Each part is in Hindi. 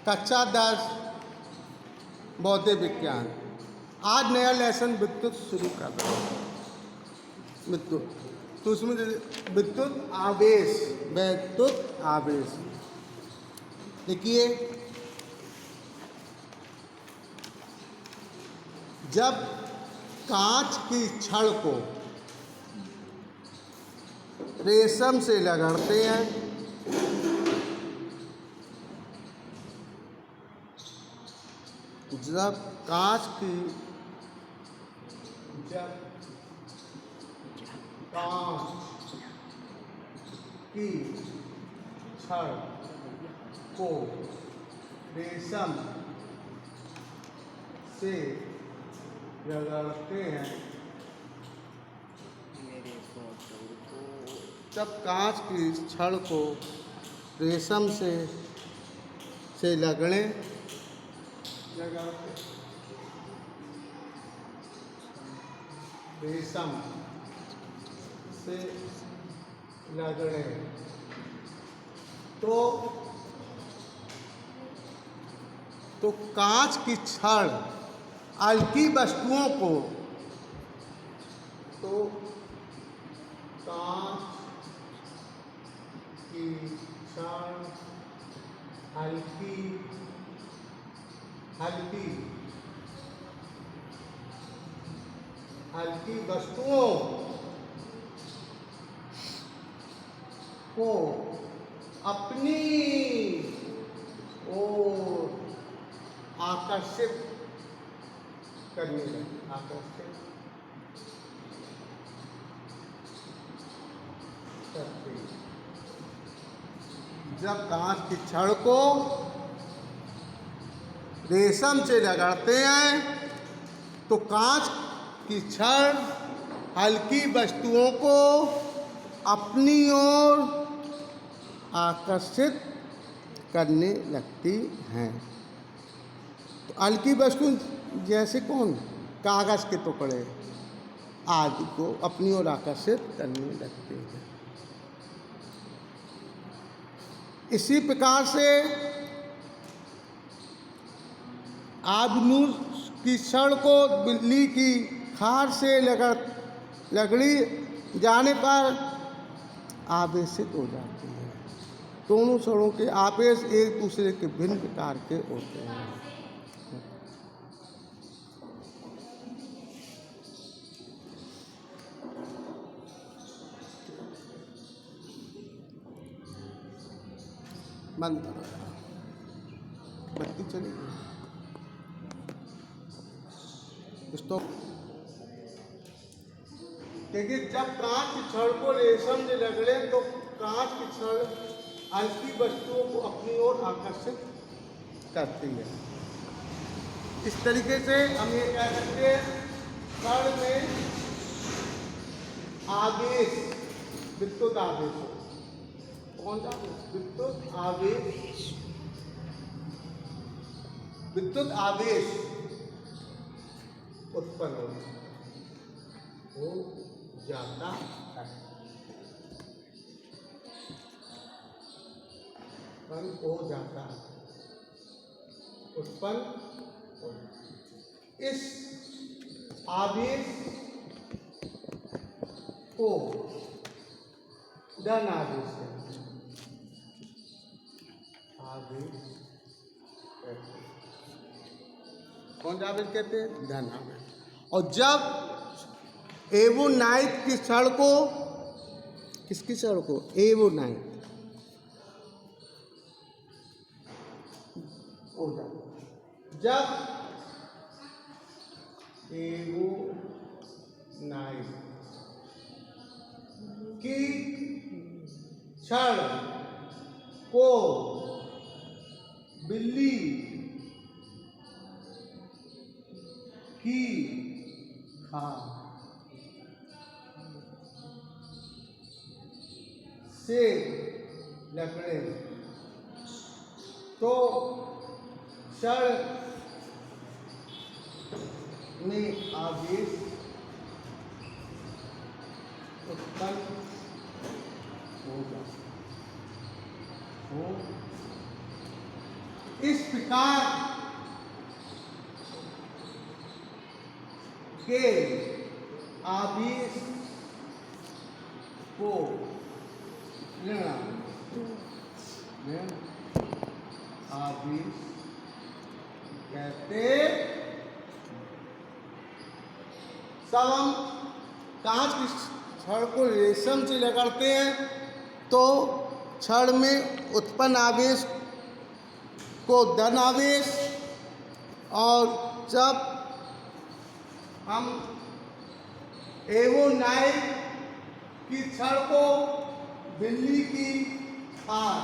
कक्षा 10 भौतिक विज्ञान। आज नया लेसन विद्युत शुरू कर रहे हैं। विद्युत तो उसमें विद्युत आवेश देखिए, जब कांच की छड़ को रेशम से रगड़ते हैं जब कांच की छड़ को रेशम से रगड़ते हैं, जब कांच की छड़ को रेशम से रगड़ते रेशम से रगड़े तो कांच की छड़ हल्की वस्तुओं को कांच की छड़ हल्की वस्तुओं को अपनी ओर आकर्षित करने लगती जब कांच की छड़ को रेशम से रगड़ते हैं तो कांच की छड़ हल्की वस्तुओं को अपनी ओर आकर्षित करने लगती हैं। तो हल्की वस्तु जैसे कौन, कागज के टुकड़े आदि को अपनी ओर आकर्षित करने लगते हैं। इसी प्रकार से आबनूर की छड़ को बिल्ली की खाल से रगड़ी जाने पर आवेशित हो जाती है। दोनों छड़ों के आवेश एक दूसरे के भिन्न प्रकार के होते हैं। बंद करो, बत्ती चली गई। देखिए, जब कांच की छड़ को रेशम से रगड़े तो कांच की छड़ हल्की वस्तुओं को अपनी ओर आकर्षित करती है। इस तरीके से हम ये कह सकते हैं, छड़ में आवेश, विद्युत आवेश, कौन सा विद्युत आवेश उत्पन्न हो जाता है, उत्पन्न हो। इस आवेश को धन आवेश कौन सा आवेश कहते हैं? धन आवेश। और जब एवोनाइट की छड़ को, किसकी छड़ को? एवोनाइट हो जाता, जब एवोनाइट की छड़ को बिल्ली की खाल से रगड़े तो छड़ में आवेश उत्पन्न हो इस प्रकार के आवेश को ऋण आवेश कहते। सब हम कांच की छड़ को रेशम से रगड़ते हैं तो छड़ में उत्पन्न आवेश को धन आवेश, और जब हम एवोनाइट की छड़ को बिल्ली की खाल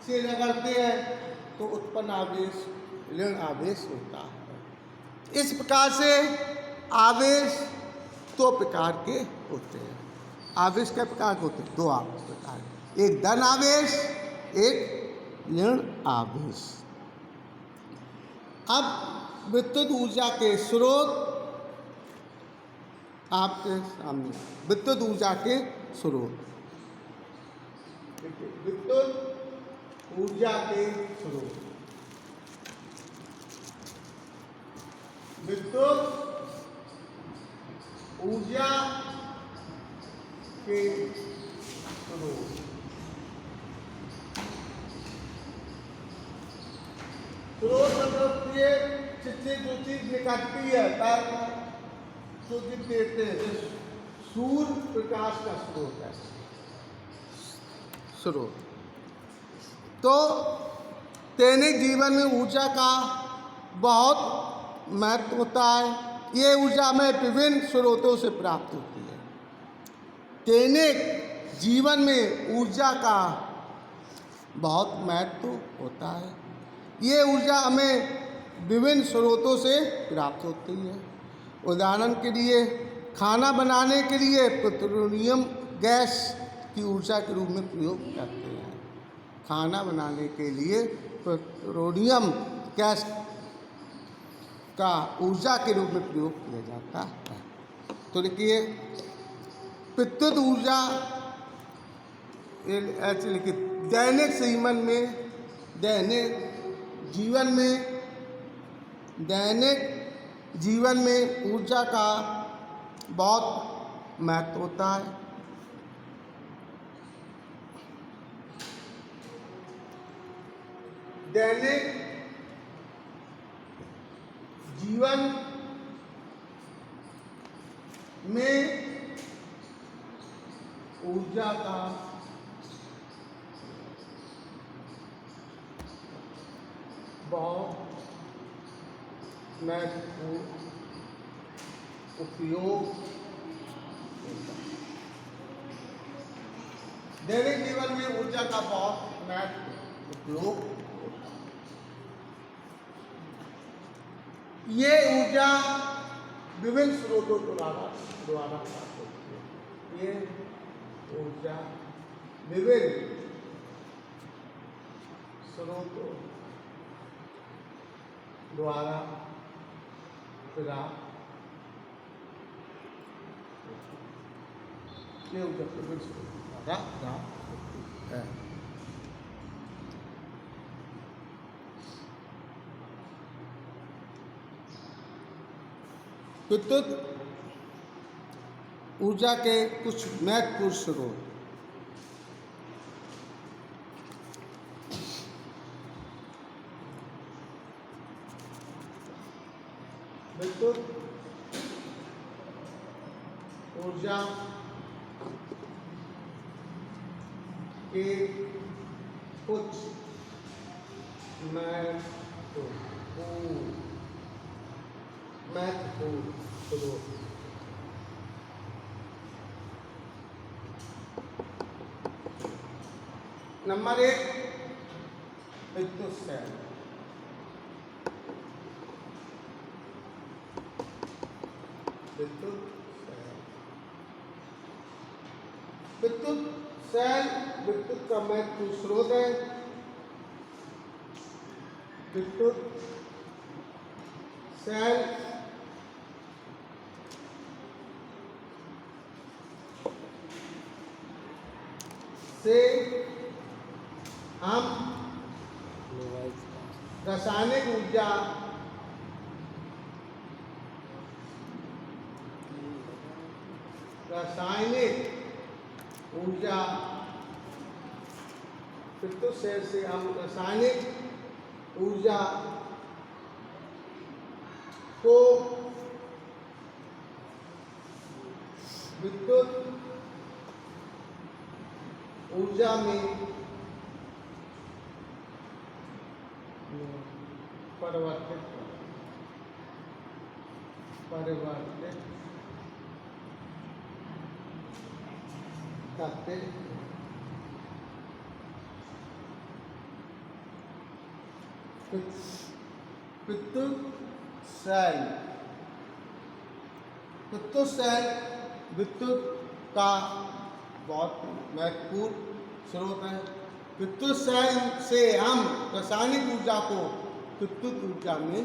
से रगड़ते हैं तो उत्पन्न आवेश ऋण आवेश होता है। इस प्रकार से आवेश दो प्रकार के होते हैं। आवेश के प्रकार होते हैं, दो आवेश प्रकार, एक धन आवेश, एक ऋण आवेश। अब विद्युत ऊर्जा के स्रोत आपके सामने, विद्युत ऊर्जा के स्रोत, विद्युत ऊर्जा के स्रोत, विद्युत ऊर्जा के स्रोत। स्रोत मतलब ये जिससे जो चीज निकलती है तार जो देते हैं, सूर्य प्रकाश का स्रोत है स्रोत। तो दैनिक जीवन में ऊर्जा का बहुत महत्व होता है। ये ऊर्जा में विभिन्न स्रोतों से प्राप्त होती है। दैनिक जीवन में ऊर्जा का बहुत महत्व होता है। ये ऊर्जा हमें विभिन्न स्रोतों से प्राप्त होती है। उदाहरण के लिए खाना बनाने के लिए पेट्रोलियम गैस की ऊर्जा के रूप में प्रयोग करते हैं। खाना बनाने के लिए पेट्रोलियम गैस का ऊर्जा के रूप में प्रयोग किया जाता है। तो देखिए विद्युत ऊर्जा ऐसे लिखिए, दैनिक जीवन में, दैनिक जीवन में ऊर्जा का बहुत महत्व होता है। दैनिक जीवन में ऊर्जा का बहुत महत्वपूर्ण उपयोग होता है। दैनिक जीवन में ऊर्जा का बहुत महत्वपूर्ण उपयोग होता है। ये ऊर्जा विभिन्न स्रोतों द्वारा प्राप्त होती है। ये ऊर्जा विभिन्न स्रोतों द्वारा प्राप्त होती है। ये ऊर्जा विभिन्न स्रोतों द्वारा प्राप्त होती है। विद्युत ऊर्जा के कुछ महत्वपूर्ण स्रोत। विद्युत ऊर्जा के कुछ महत्वपूर्ण स्रोत। नंबर 1, विद्युत सेल। विद्युत सेल विद्युत का महत्वपूर्ण स्रोत है। विद्युत सेल से हम रासायनिक ऊर्जा विद्युत सेल से हम रासायनिक ऊर्जा को विद्युत ऊर्जा में परिवर्तित करते विद्युत सेल विद्युत का बहुत महत्वपूर्ण स्रोत है। विद्युत सेल से हम रासायनिक ऊर्जा को विद्युत ऊर्जा में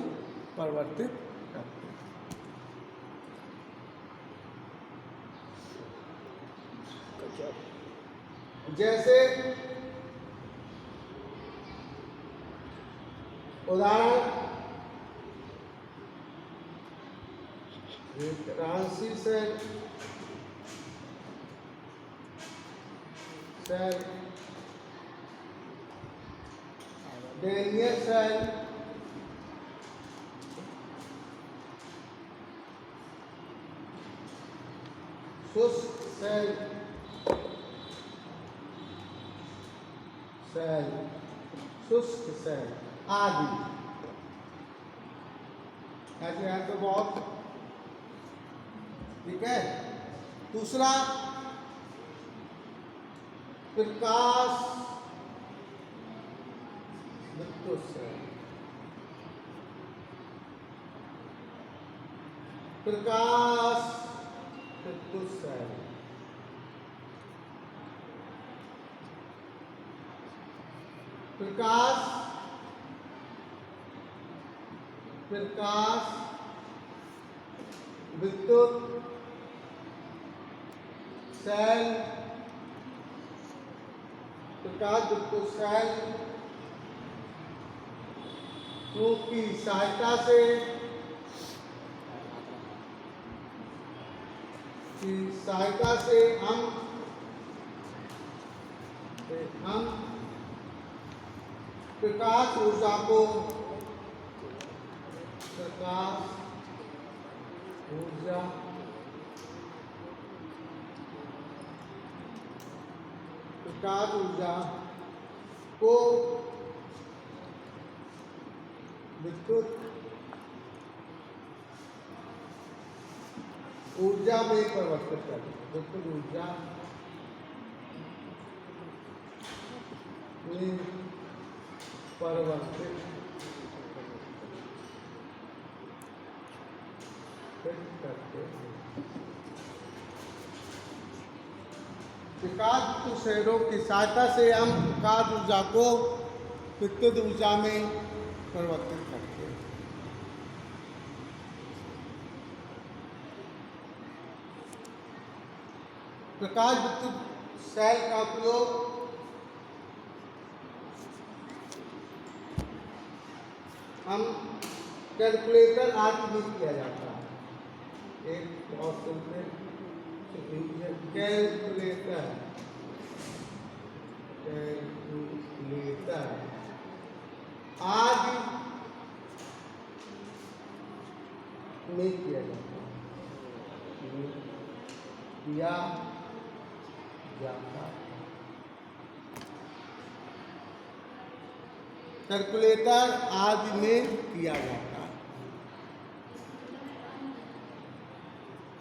परिवर्तित करते हैं। जैसे उदाहरण रांसी सेल डेनियल सेल, शुष्क सेल आदि। ऐसे हैं तो बहुत ठीक है। दूसरा प्रकाश विद्युत सेल, प्रकाश विद्युत सेल, प्रकाश विद्युत सेल, प्रकाश विद्युत सेल की सहायता से हम प्रकाश ऊर्जा को विद्युत ऊर्जा में परिवर्तित करते हैं। विद्युत ऊर्जा में परिवर्तित करते हैं। प्रकाश विद्युत सेलों की सहायता से हम प्रकाश ऊर्जा को विद्युत ऊर्जा में परिवर्तित करते हैं। प्रकाश विद्युत सेल का उपयोग हम कैलकुलेटर आदि में किया जाता है। एक बहुत सिंपल कैलकुलेटर आदि में किया जाता है। कैलकुलेटर आदि में किया जाता है।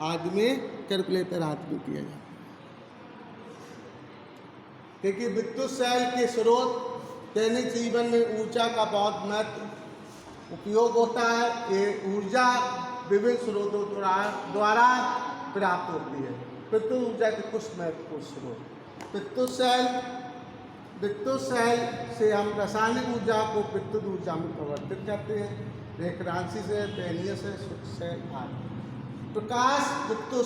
आदि में कैलकुलेटर आदि में किया जाता है। क्योंकि विद्युत सेल के स्रोत दैनिक जीवन में ऊर्जा का बहुत महत्व उपयोग होता है। ये ऊर्जा विभिन्न स्रोतों द्वारा प्राप्त होती है। विद्युत ऊर्जा के कुछ महत्वपूर्ण स्रोत। विद्युत सेल से हम रासायनिक ऊर्जा को विद्युत ऊर्जा में परिवर्तित करते हैं। रेखरांसी सेल, डेनियल सेल, शुष्क सेल आदि। प्रकाश विद्युत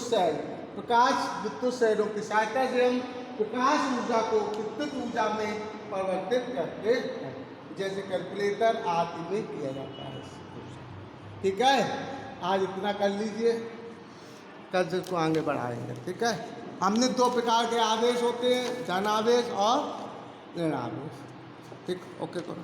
सेलों की सहायता से हम प्रकाश ऊर्जा को विद्युत ऊर्जा में परिवर्तित करते हैं। जैसे कैलकुलेटर आदि में किया जाता है। ठीक है, आज इतना कर लीजिए, कल से इसको आगे बढ़ाएंगे। ठीक है, हमने दो प्रकार के आदेश होते हैं, धनावेश और ऋणावेश। ठीक, ओके करो।